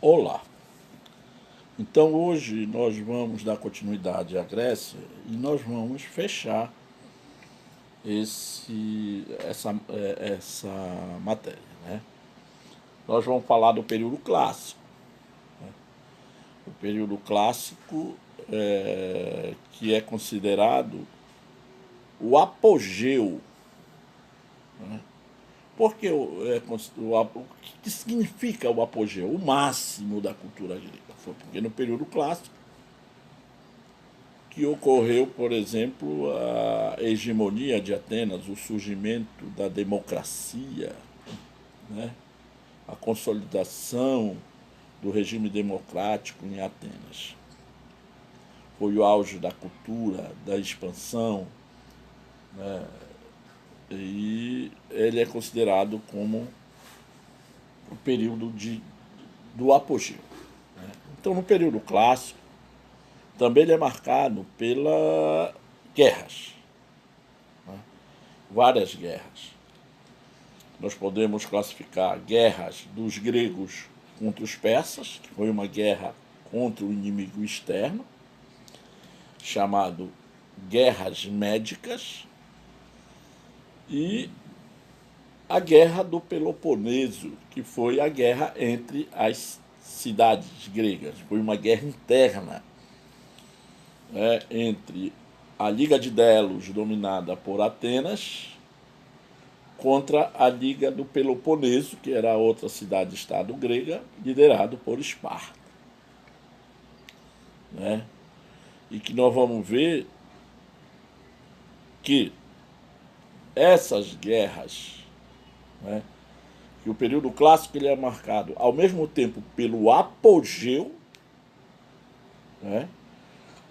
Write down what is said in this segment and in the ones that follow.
Olá! Então hoje nós vamos dar continuidade à Grécia e nós vamos fechar essa matéria, né? Nós vamos falar do período clássico. O período clássico que é considerado o apogeu, né? Porque o que significa o apogeu? O máximo da cultura grega. Foi porque no período clássico que ocorreu, por exemplo, a hegemonia de Atenas, o surgimento da democracia, né? A consolidação do regime democrático em Atenas. Foi o auge da cultura, da expansão, né? E ele é considerado como o período do apogeu, né? Então, no período clássico, também ele é marcado pelas guerras, né? Várias guerras. Nós podemos classificar guerras dos gregos contra os persas, que foi uma guerra contra o inimigo externo, chamado Guerras Médicas, e a Guerra do Peloponeso, que foi a guerra entre as cidades gregas. Foi uma guerra interna, né, entre a Liga de Delos, dominada por Atenas, contra a Liga do Peloponeso, que era outra cidade-estado grega, liderado por Esparta, né? E que nós vamos ver que essas guerras, né, que o período clássico ele é marcado ao mesmo tempo pelo apogeu, né,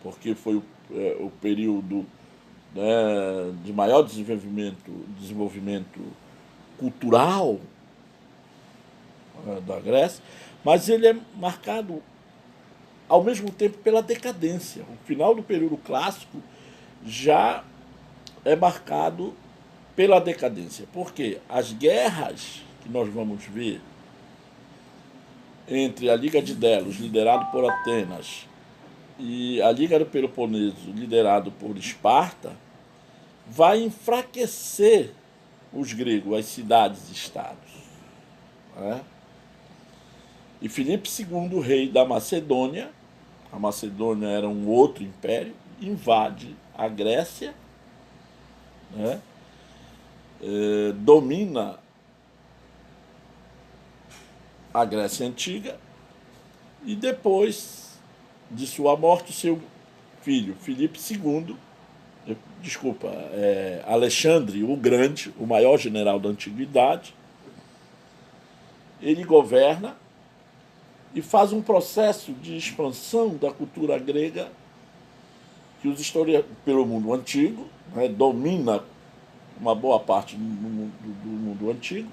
porque foi o período, né, de maior desenvolvimento cultural, da Grécia, mas ele é marcado ao mesmo tempo pela decadência. O final do período clássico já é marcado pela decadência, porque as guerras que nós vamos ver entre a Liga de Delos, liderado por Atenas, e a Liga do Peloponeso, liderado por Esparta, vai enfraquecer os gregos, as cidades-estados, né? E Filipe II, rei da Macedônia, a Macedônia era um outro império, invade a Grécia, né? Domina a Grécia Antiga, e depois de sua morte, seu filho Filipe II, Alexandre o Grande, o maior general da antiguidade, ele governa e faz um processo de expansão da cultura grega que os historiadores, pelo mundo antigo, né, domina uma boa parte do mundo antigo,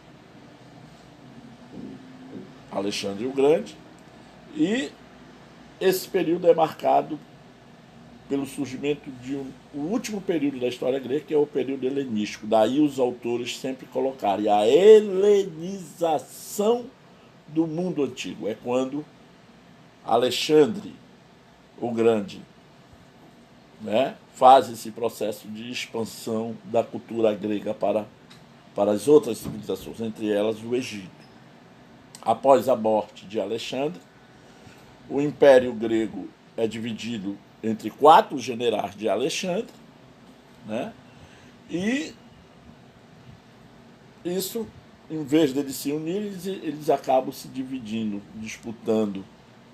Alexandre o Grande, e esse período é marcado pelo surgimento de o último período da história grega, que é o período helenístico. Daí os autores sempre colocarem a helenização do mundo antigo. É quando Alexandre o Grande, né, faz esse processo de expansão da cultura grega para as outras civilizações, entre elas o Egito. Após a morte de Alexandre, o Império Grego é dividido entre 4 generais de Alexandre, né? E isso, em vez deles se unirem, eles acabam se dividindo, disputando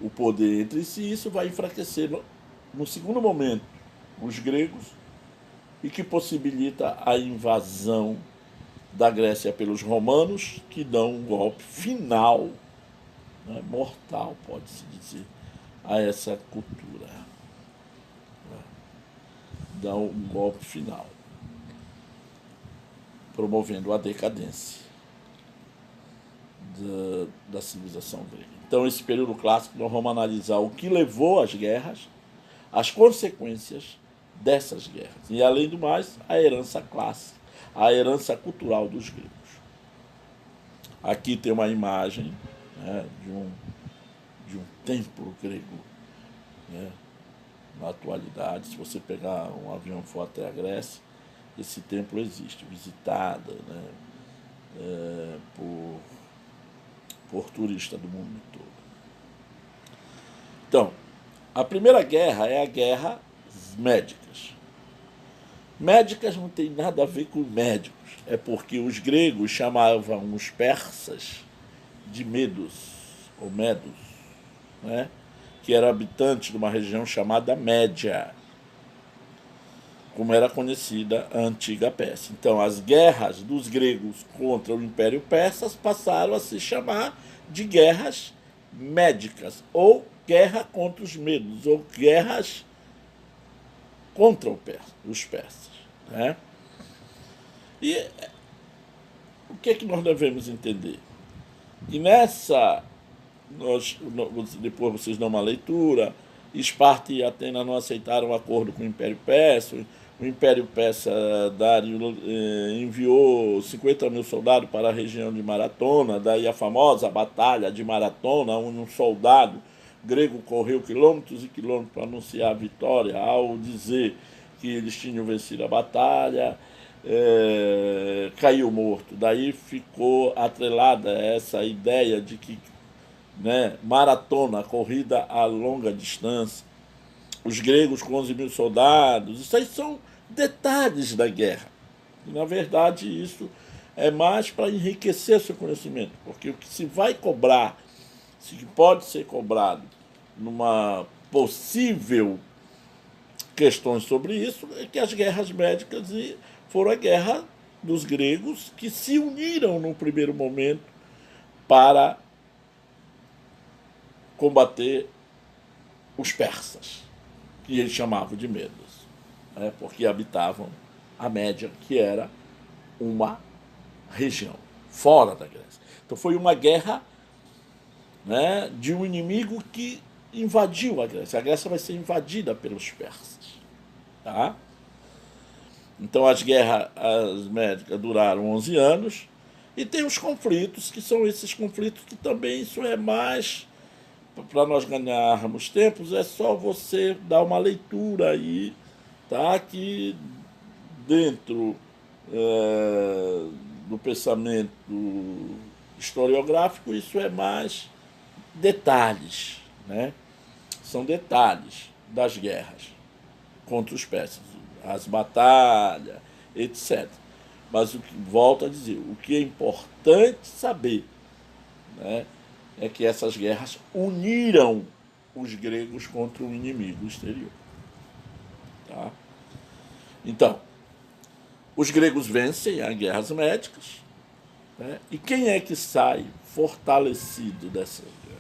o poder entre si, e isso vai enfraquecer, no segundo momento, os gregos, e que possibilita a invasão da Grécia pelos romanos, que dão um golpe final, né, mortal, pode-se dizer, a essa cultura. Dão um golpe final, promovendo a decadência da civilização grega. Então, esse período clássico, nós vamos analisar o que levou às guerras, as consequências dessas guerras, e, além do mais, a herança clássica, a herança cultural dos gregos. Aqui tem uma imagem, né, de um templo grego, né? Na atualidade, se você pegar um avião e for até a Grécia, esse templo existe, visitada, né? Por turista do mundo todo. Então, a primeira guerra é a guerra médicas. Médicas não tem nada a ver com médicos, é porque os gregos chamavam os persas de medos, ou medos, né? Que eram habitantes de uma região chamada Média, como era conhecida a antiga Pérsia. Então, as guerras dos gregos contra o Império Persa passaram a se chamar de guerras médicas, ou guerra contra os medos, ou guerras contra os persas. Né? E o que é que nós devemos entender? E depois vocês dão uma leitura, Esparta e Atenas não aceitaram o acordo com o Império Persa. O Império Persa, Dário, enviou 50 mil soldados para a região de Maratona, daí a famosa Batalha de Maratona, onde um soldado grego correu quilômetros e quilômetros para anunciar a vitória, ao dizer que eles tinham vencido a batalha, caiu morto. Daí ficou atrelada essa ideia de que, né, maratona, corrida a longa distância, os gregos com 11 mil soldados, isso aí são detalhes da guerra. E, na verdade, isso é mais para enriquecer seu conhecimento, porque o que se vai cobrar, se pode ser cobrado numa possível questões sobre isso, é que as guerras médicas foram a guerra dos gregos que se uniram no primeiro momento para combater os persas, que eles chamavam de medos, né, porque habitavam a Média, que era uma região fora da Grécia. Então foi uma guerra, né, de um inimigo que invadiu a Grécia. A Grécia vai ser invadida pelos persas. Tá? Então as guerras médicas duraram 11 anos e tem os conflitos, que são esses conflitos que também isso é mais, para nós ganharmos tempos, é só você dar uma leitura aí, tá? Que dentro do pensamento historiográfico isso é mais detalhes, né? São detalhes das guerras contra os persas, as batalhas, etc. Mas volto a dizer, o que é importante saber, né, é que essas guerras uniram os gregos contra o inimigo exterior. Tá? Então, os gregos vencem as guerras médicas, né, e quem é que sai fortalecido dessa guerra?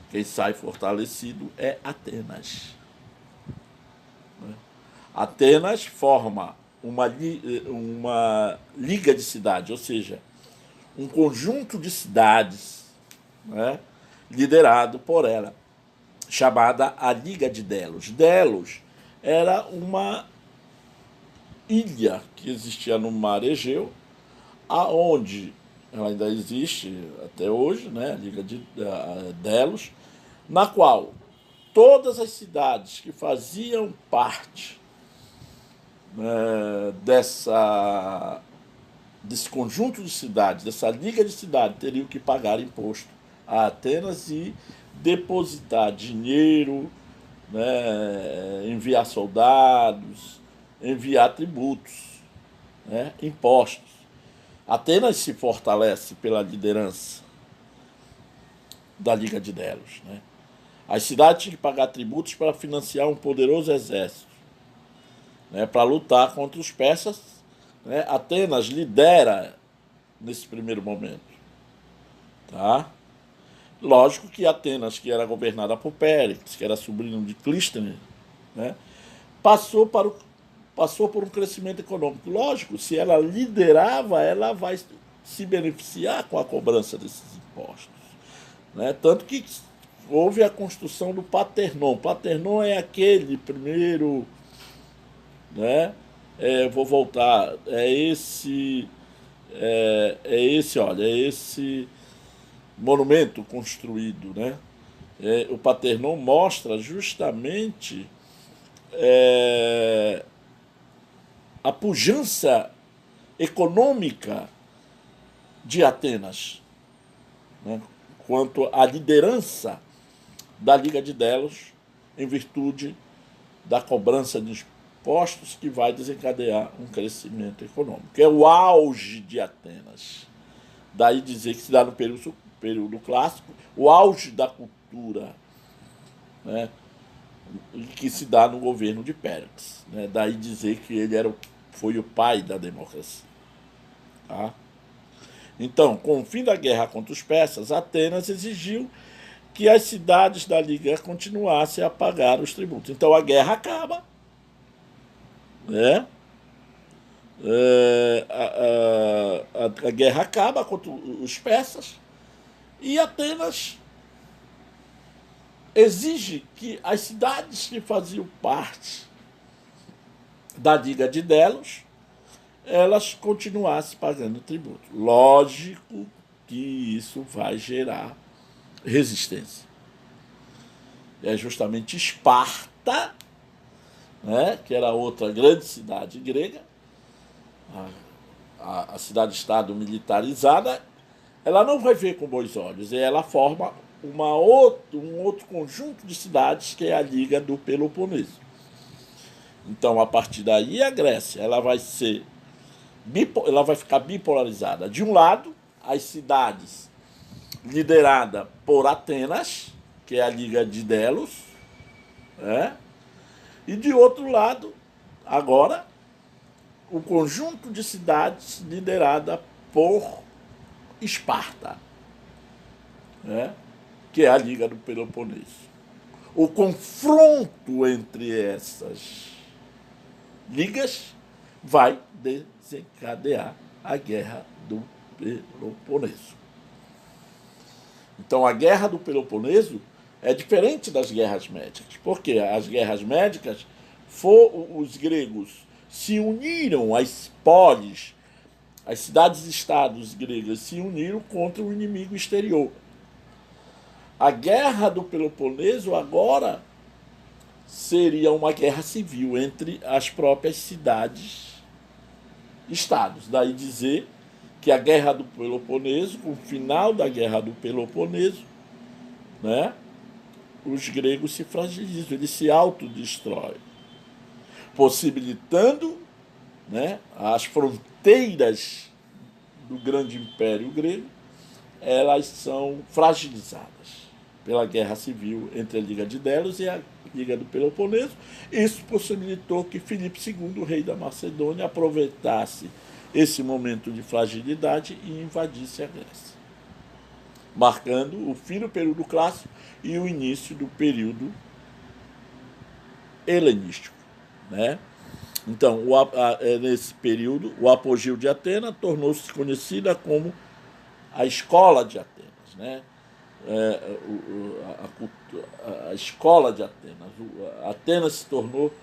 Quem sai fortalecido é Atenas. Atenas forma uma liga de cidades, ou seja, um conjunto de cidades, né, liderado por ela, chamada a Liga de Delos. Delos era uma ilha que existia no mar Egeu, aonde ela ainda existe até hoje, né, a Liga de Delos, na qual todas as cidades que faziam parte desse conjunto de cidades, dessa liga de cidades, teriam que pagar imposto a Atenas e depositar dinheiro, né, enviar soldados, enviar tributos, né, impostos. Atenas se fortalece pela liderança da Liga de Delos. Né? As cidades tinham que pagar tributos para financiar um poderoso exército, né, para lutar contra os persas. Né? Atenas lidera nesse primeiro momento. Tá? Lógico que Atenas, que era governada por Péricles, que era sobrinho de Clístenes, né, passou por um crescimento econômico. Lógico, se ela liderava, ela vai se beneficiar com a cobrança desses impostos. Né? Tanto que houve a construção do Paternon. Paternon é aquele primeiro, né? Vou voltar. É esse monumento construído, né? O Partenon mostra justamente a pujança econômica de Atenas, né? Quanto à liderança da Liga de Delos, em virtude da cobrança de impostos que vai desencadear um crescimento econômico. É o auge de Atenas. Daí dizer que se dá no período clássico, o auge da cultura, né, que se dá no governo de Péricles. Né? Daí dizer que ele foi o pai da democracia. Tá? Então, com o fim da guerra contra os persas, Atenas exigiu que as cidades da Liga continuassem a pagar os tributos. Então a guerra acaba, né? A guerra acaba contra os persas e Atenas exige que as cidades que faziam parte da Liga de Delos elas continuassem pagando tributo. Lógico que isso vai gerar resistência. É justamente Esparta, né, que era outra grande cidade grega, a cidade-estado militarizada, ela não vai ver com bons olhos, e ela forma um outro conjunto de cidades que é a Liga do Peloponeso. Então, a partir daí, a Grécia ela vai ficar bipolarizada. De um lado, as cidades lideradas por Atenas, que é a Liga de Delos, né? E de outro lado, agora, o conjunto de cidades liderada por Esparta, né? Que é a Liga do Peloponeso. O confronto entre essas ligas vai desencadear a Guerra do Peloponeso. Então, a Guerra do Peloponeso é diferente das guerras médicas, porque as guerras médicas, os gregos se uniram às polis, as cidades-estados gregas se uniram contra o inimigo exterior. A Guerra do Peloponeso agora seria uma guerra civil entre as próprias cidades-estados. Daí dizer que a Guerra do Peloponeso, com o final da Guerra do Peloponeso, né, os gregos se fragilizam, eles se autodestroem, possibilitando, né, as fronteiras do grande império grego, elas são fragilizadas pela guerra civil entre a Liga de Delos e a Liga do Peloponeso. Isso possibilitou que Filipe II, rei da Macedônia, aproveitasse esse momento de fragilidade e invadisse a Grécia, marcando o fim do período clássico e o início do período helenístico, né? Então, nesse período, o apogeu de Atenas tornou-se conhecida como a Escola de Atenas, né? A Escola de Atenas. Atenas se tornou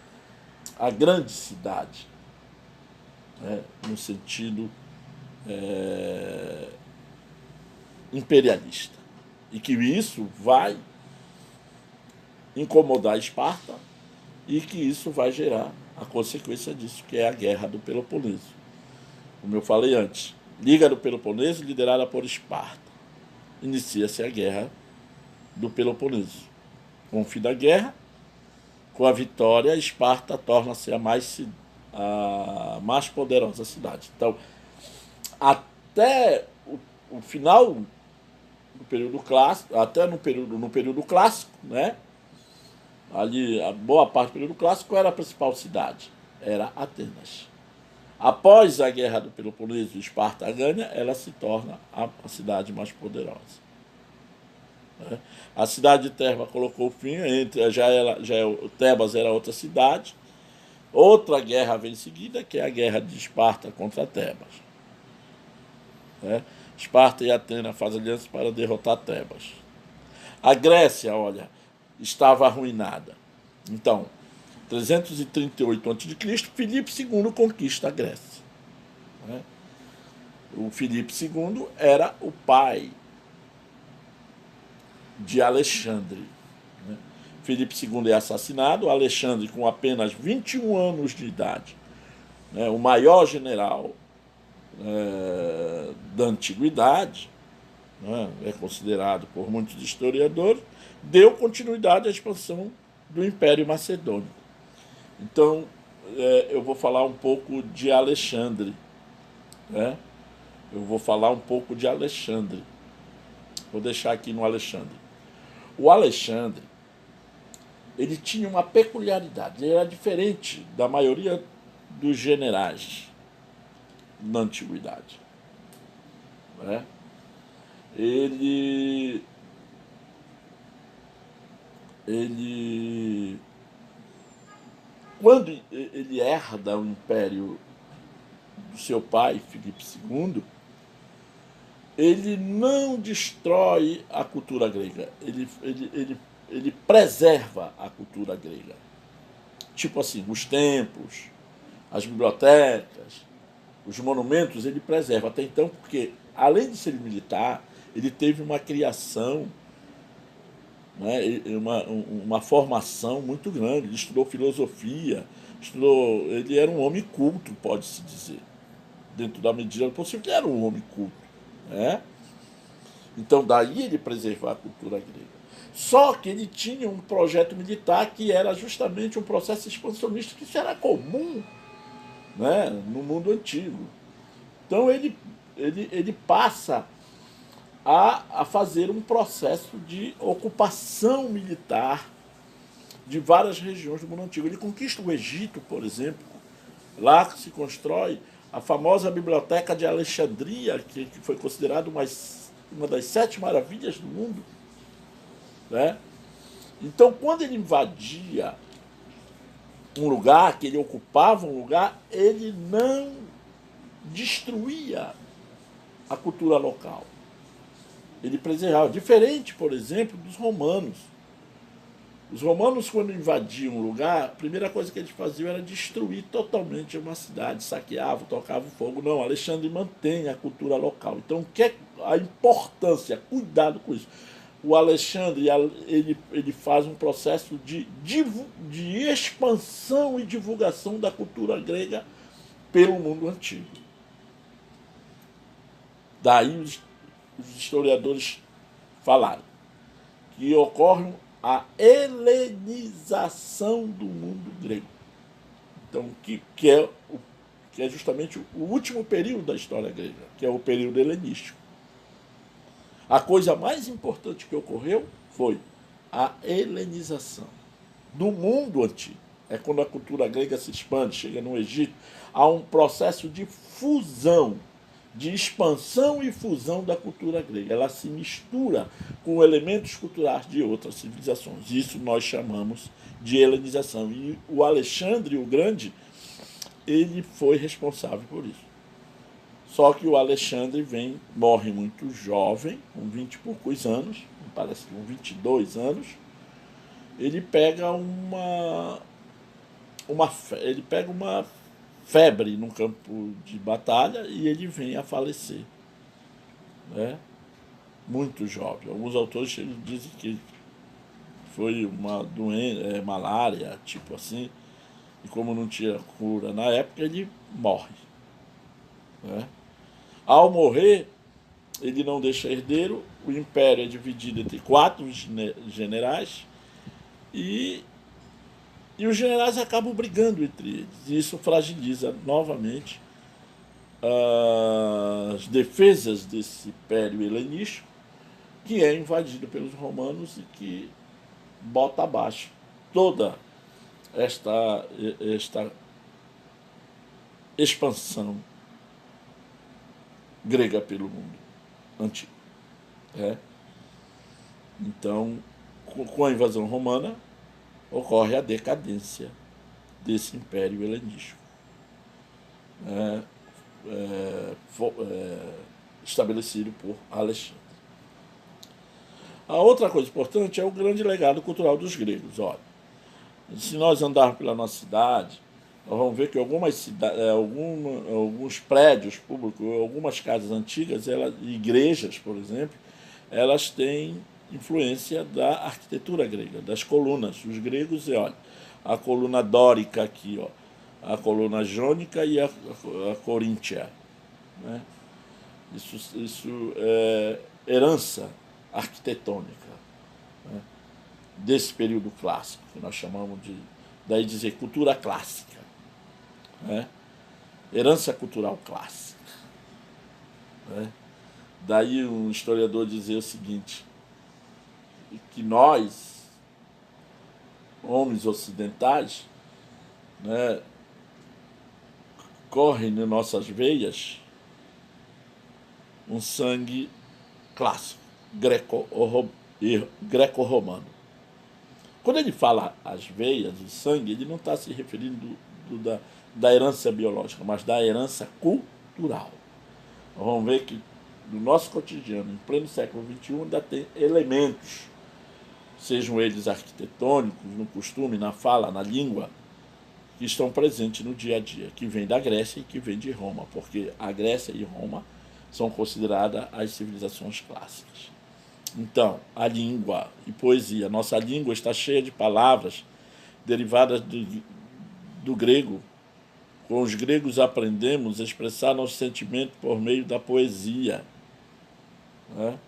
a grande cidade, né? No sentido imperialista. E que isso vai incomodar Esparta e que isso vai gerar a consequência disso, que é a Guerra do Peloponeso. Como eu falei antes, Liga do Peloponeso liderada por Esparta. Inicia-se a Guerra do Peloponeso. Com o fim da guerra, com a vitória, Esparta torna-se a mais poderosa cidade. Então, até o final do período clássico, até no período clássico, né? Ali, a boa parte do período clássico era a principal cidade, era Atenas. Após a Guerra do Peloponeso, Esparta ganha, ela se torna a cidade mais poderosa. A cidade de Terma colocou fim, Tebas era outra cidade. Outra guerra vem em seguida, que é a Guerra de Esparta contra Tebas. Esparta e Atenas fazem aliança para derrotar Tebas. A Grécia, olha, estava arruinada. Então, 338 a.C., Filipe II conquista a Grécia. O Filipe II era o pai de Alexandre. Né? Filipe II é assassinado, Alexandre, com apenas 21 anos de idade, né, o maior general da antiguidade, né, é considerado por muitos historiadores, deu continuidade à expansão do Império Macedônico. Então, eu vou falar um pouco de Alexandre. Né? Eu vou falar um pouco de Alexandre. Vou deixar aqui no Alexandre. O Alexandre, ele tinha uma peculiaridade. Ele era diferente da maioria dos generais na antiguidade. Né? Ele quando ele herda o império do seu pai, Filipe II, ele não destrói a cultura grega, ele preserva a cultura grega. Tipo assim, os templos, as bibliotecas, os monumentos, ele preserva. Até então, porque, além de ser militar, ele teve uma criação, né, uma formação muito grande. Ele estudou filosofia, ele era um homem culto, pode-se dizer. Dentro da medida possível, ele era um homem culto. Né? Então, daí ele preservar a cultura grega. Só que ele tinha um projeto militar que era justamente um processo expansionista, que isso era comum, né, no mundo antigo. Então, ele passa a fazer um processo de ocupação militar de várias regiões do mundo antigo. Ele conquista o Egito, por exemplo. Lá se constrói a famosa Biblioteca de Alexandria, que foi considerada uma das 7 maravilhas do mundo. Né? Então, quando ele invadia um lugar, que ele ocupava um lugar, ele não destruía a cultura local. Ele preservava. Diferente, por exemplo, dos romanos. Os romanos, quando invadiam um lugar, a primeira coisa que eles faziam era destruir totalmente uma cidade, saqueavam, tocavam fogo. Não, Alexandre mantém a cultura local. Então, o que é a importância? Cuidado com isso. O Alexandre, ele faz um processo de expansão e divulgação da cultura grega pelo mundo antigo. Daí os historiadores falaram que ocorre a helenização do mundo grego. Então, que é justamente o último período da história grega, que é o período helenístico. A coisa mais importante que ocorreu foi a helenização do mundo antigo. É quando a cultura grega se expande, chega no Egito, há um processo de fusão, de expansão e fusão da cultura grega. Ela se mistura com elementos culturais de outras civilizações. Isso nós chamamos de helenização. E o Alexandre o Grande, ele foi responsável por isso. Só que o Alexandre morre muito jovem, com 20 e poucos anos, parece que com 22 anos. Ele pega uma febre no campo de batalha e ele vem a falecer. Né? Muito jovem. Alguns autores dizem que foi uma doença, malária, tipo assim, e como não tinha cura na época, ele morre. Né? Ao morrer, ele não deixa herdeiro, o império é dividido entre 4 generais e os generais acabam brigando entre eles. E isso fragiliza novamente as defesas desse império helenístico, que é invadido pelos romanos e que bota abaixo toda esta expansão grega pelo mundo antigo. Então, com a invasão romana, ocorre a decadência desse império helenístico, estabelecido por Alexandre. A outra coisa importante é o grande legado cultural dos gregos. Olha, se nós andarmos pela nossa cidade, nós vamos ver que alguns prédios públicos, algumas casas antigas, igrejas, por exemplo, elas têm influência da arquitetura grega, das colunas. Os gregos, olha, a coluna dórica aqui, ó, a coluna jônica e a coríntia, né? Isso é herança arquitetônica, né, desse período clássico, que nós chamamos de, daí dizer, cultura clássica, né? Herança cultural clássica, né? Daí um historiador dizer o seguinte, que nós, homens ocidentais, né, corre em nossas veias um sangue clássico, greco-romano. Quando ele fala as veias, o sangue, ele não está se referindo da herança biológica, mas da herança cultural. Nós vamos ver que no nosso cotidiano, em pleno século XXI, ainda tem elementos, sejam eles arquitetônicos, no costume, na fala, na língua, que estão presentes no dia a dia, que vem da Grécia e que vem de Roma, porque a Grécia e Roma são consideradas as civilizações clássicas. Então, a língua e poesia. Nossa língua está cheia de palavras derivadas do grego. Com os gregos aprendemos a expressar nosso sentimento por meio da poesia, né?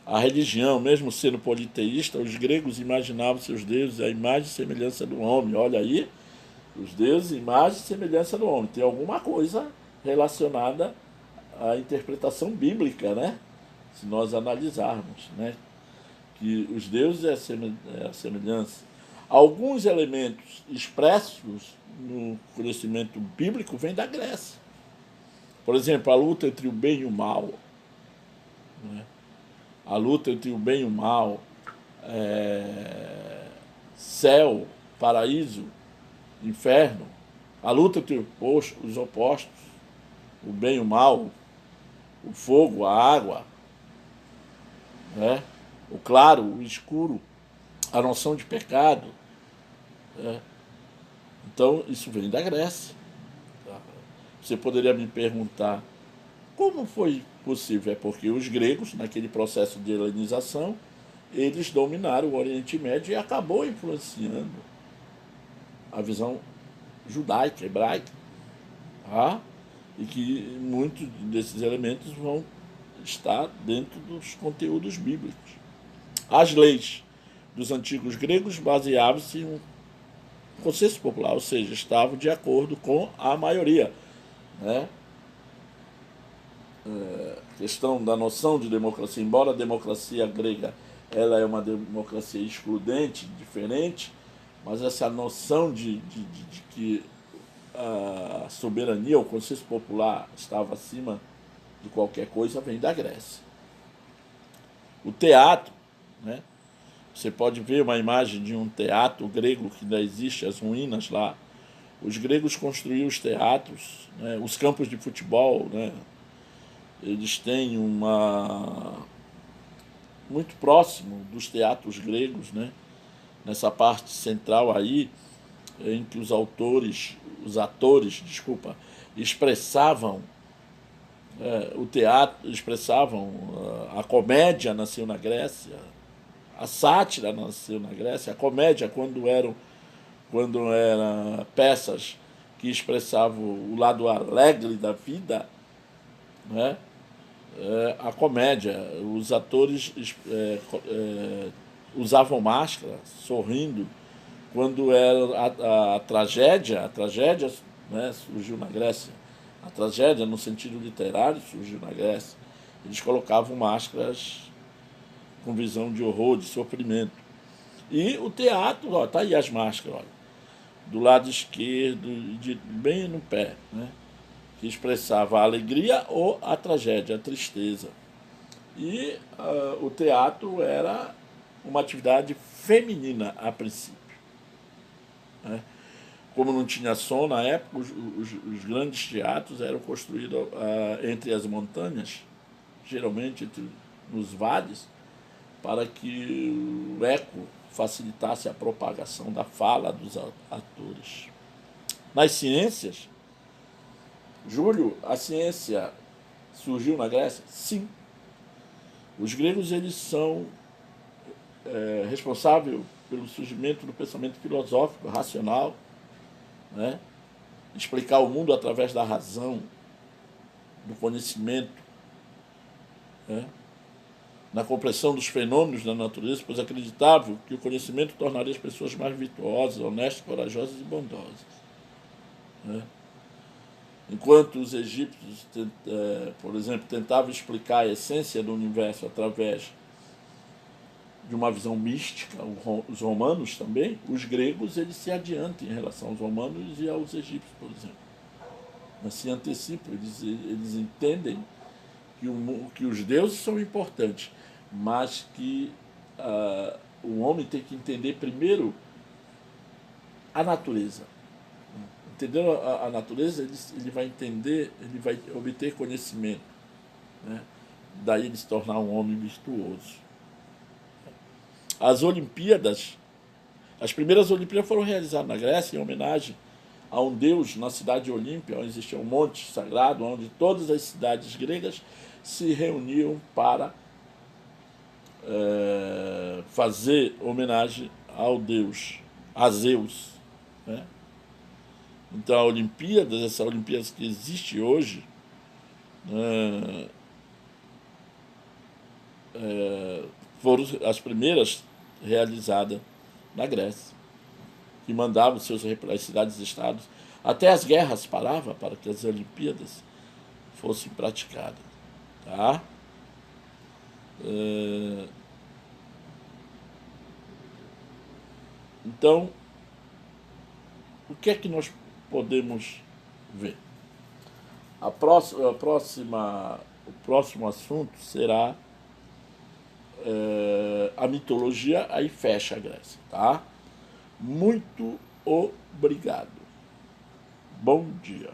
A religião, mesmo sendo politeísta, os gregos imaginavam seus deuses à imagem e semelhança do homem. Olha aí, os deuses, imagem e semelhança do homem. Tem alguma coisa relacionada à interpretação bíblica, né? Se nós analisarmos, né? Que os deuses é a semelhança. Alguns elementos expressos no conhecimento bíblico vêm da Grécia. Por exemplo, a luta entre o bem e o mal, né? A luta entre o bem e o mal, céu, paraíso, inferno, a luta entre os opostos, o bem e o mal, o fogo, a água, né? O claro, o escuro, a noção de pecado, né? Então, isso vem da Grécia. Você poderia me perguntar, como foi possível? É porque os gregos, naquele processo de helenização, eles dominaram o Oriente Médio e acabou influenciando a visão judaica, hebraica, tá? E que muitos desses elementos vão estar dentro dos conteúdos bíblicos. As leis dos antigos gregos baseavam-se em um consenso popular, ou seja, estavam de acordo com a maioria, né? Questão da noção de democracia, embora a democracia grega ela é uma democracia excludente, diferente, mas essa noção de que a soberania, o consenso popular estava acima de qualquer coisa, vem da Grécia. O teatro, né? Você pode ver uma imagem de um teatro grego que ainda existe, as ruínas lá. Os gregos construíram os teatros, né? Os campos de futebol, né? Eles têm muito próximo dos teatros gregos, né? Nessa parte central aí, em que os atores, expressavam o teatro, expressavam a comédia nasceu na Grécia, a sátira nasceu na Grécia, a comédia quando eram peças que expressavam o lado alegre da vida, né? A comédia, os atores usavam máscara, sorrindo. Quando era a tragédia, né, surgiu na Grécia. A tragédia, no sentido literário, surgiu na Grécia. Eles colocavam máscaras com visão de horror, de sofrimento. E o teatro, ó, tá aí as máscaras, olha, do lado esquerdo, bem no pé, né? Que expressava a alegria ou a tragédia, a tristeza. E o teatro era uma atividade feminina a princípio, né? Como não tinha som na época, os grandes teatros eram construídos entre as montanhas, geralmente nos vales, para que o eco facilitasse a propagação da fala dos atores. Nas ciências, Júlio, a ciência surgiu na Grécia? Sim. Os gregos, eles são responsável pelo surgimento do pensamento filosófico, racional, né? Explicar o mundo através da razão, do conhecimento, né? Na compreensão dos fenômenos da natureza, pois acreditava que o conhecimento tornaria as pessoas mais virtuosas, honestas, corajosas e bondosas, né? Enquanto os egípcios, por exemplo, tentavam explicar a essência do universo através de uma visão mística, os romanos também, os gregos eles se adiantam em relação aos romanos e aos egípcios, por exemplo. Mas se antecipam, eles entendem que os deuses são importantes, mas que o homem tem que entender primeiro a natureza. Entendendo a natureza, ele vai entender, ele vai obter conhecimento, né? Daí ele se tornar um homem virtuoso. As Olimpíadas, as primeiras Olimpíadas foram realizadas na Grécia em homenagem a um deus na cidade de Olímpia, onde existia um monte sagrado, onde todas as cidades gregas se reuniam para fazer homenagem ao deus, a Zeus, né? Então, essa Olimpíadas que existe hoje, foram as primeiras realizadas na Grécia, que mandavam as cidades-estados. Até as guerras paravam para que as Olimpíadas fossem praticadas. Tá? Então, o que é que nós podemos ver? O próximo assunto será a mitologia, aí fecha a Grécia, tá? Muito obrigado. Bom dia.